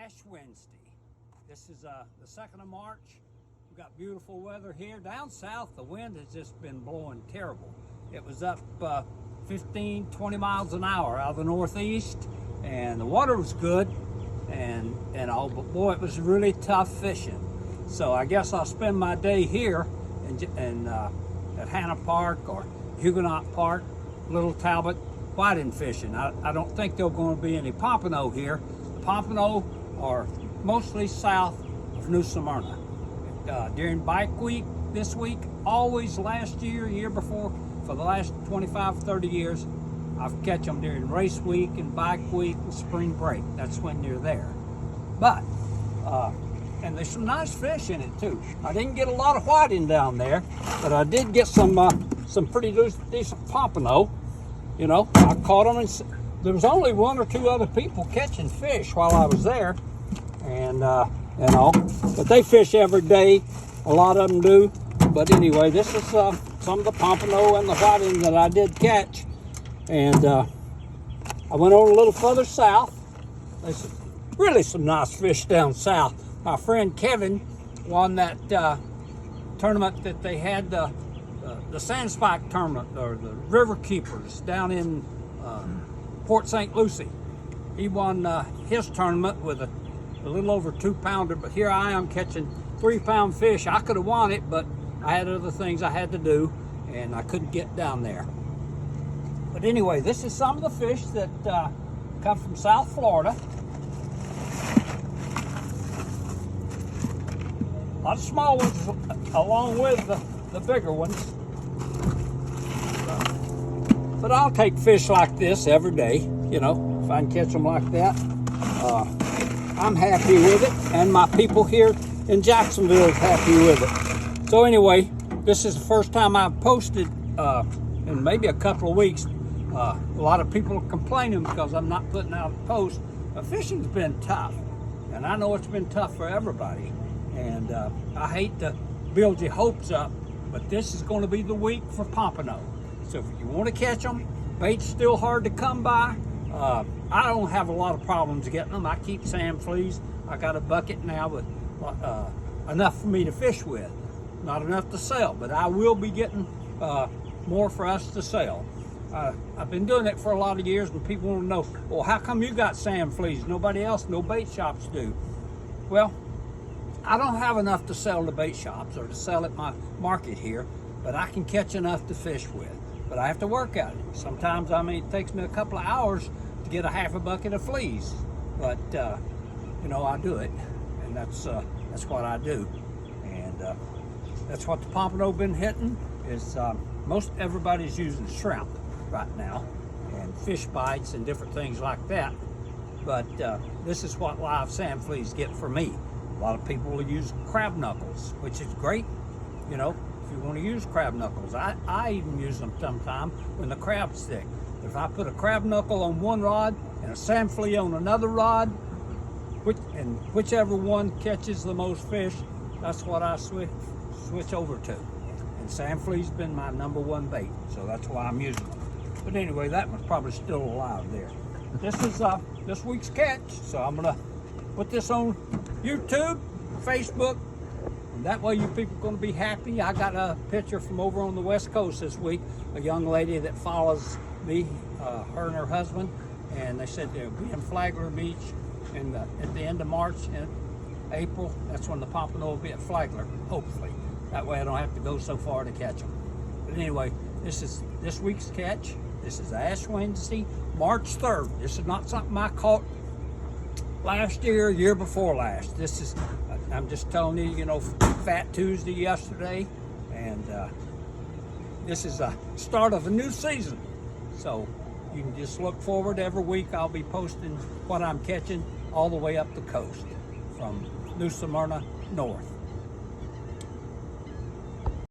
Ash Wednesday. This is the 2nd of March. We've got beautiful weather here. Down south, the wind has just been blowing terrible. It was up 15, 20 miles an hour out of the northeast, and the water was good and all, but boy, it was really tough fishing. So I guess I'll spend my day here at Hannah Park or Huguenot Park, Little Talbot, whiting fishing. I don't think there's going to be any pompano here. Pompano are mostly south of New Smyrna. During bike week this week, always last year, year before, for the last 25, 30 years, I've catch them during race week and bike week and spring break. That's when they're there. But, and there's some nice fish in it too. I didn't get a lot of whiting down there, but I did get some pretty decent pompano. You know, I caught them, and there was only one or two other people catching fish while I was there, and you know, but they fish every day. A lot of them do. But anyway, this is some of the pompano and the whiting that I did catch, and I went on a little further south. There's really some nice fish down south. My friend Kevin won that tournament that they had, the Sand Spike tournament, or the River Keepers down in Port St. Lucie. He won his tournament with a little over 2-pounder, but here I am catching 3-pound fish. I could have won it, but I had other things I had to do, and I couldn't get down there. But anyway, this is some of the fish that come from South Florida. A lot of small ones along with the bigger ones. But I'll take fish like this every day, you know, if I can catch them like that. I'm happy with it, and my people here in Jacksonville is happy with it. So anyway, this is the first time I've posted in maybe a couple of weeks. A lot of people are complaining because I'm not putting out a post. Fishing's been tough, and I know it's been tough for everybody. And I hate to build your hopes up, but this is going to be the week for pompano. So if you want to catch them, bait's still hard to come by. I don't have a lot of problems getting them. I keep sand fleas. I got a bucket now with enough for me to fish with. Not enough to sell, but I will be getting more for us to sell. I've been doing it for a lot of years, and people want to know, well, how come you got sand fleas? Nobody else, no bait shops do. Well, I don't have enough to sell to bait shops or to sell at my market here, but I can catch enough to fish with. But I have to work at it. Sometimes, I mean, it takes me a couple of hours to get a half a bucket of fleas. But, you know, I do it, and that's what I do. And that's what the pompano been hitting, is most everybody's using shrimp right now, and fish bites and different things like that. But this is what live sand fleas get for me. A lot of people will use crab knuckles, which is great, you know, if you want to use crab knuckles. I even use them sometimes when the crabs stick. If I put a crab knuckle on one rod and a sand flea on another rod, whichever one catches the most fish, that's what I switch over to. And sand flea's been my #1 bait, so that's why I'm using them. But anyway, that one's probably still alive there. This is this week's catch, so I'm gonna put this on YouTube, Facebook, and that way you people are going to be happy. I got a picture from over on the West Coast this week, a young lady that follows me, her and her husband, and they said they'll be in Flagler Beach at the end of March and April. That's when the pompano will be at Flagler, hopefully. That way I don't have to go so far to catch them. But anyway, this is this week's catch. This is Ash Wednesday, March 3rd. This is not something I caught last year, year before last. This is, I'm just telling you, you know, Fat Tuesday yesterday, and this is the start of a new season. So you can just look forward. Every week I'll be posting what I'm catching all the way up the coast from New Smyrna north.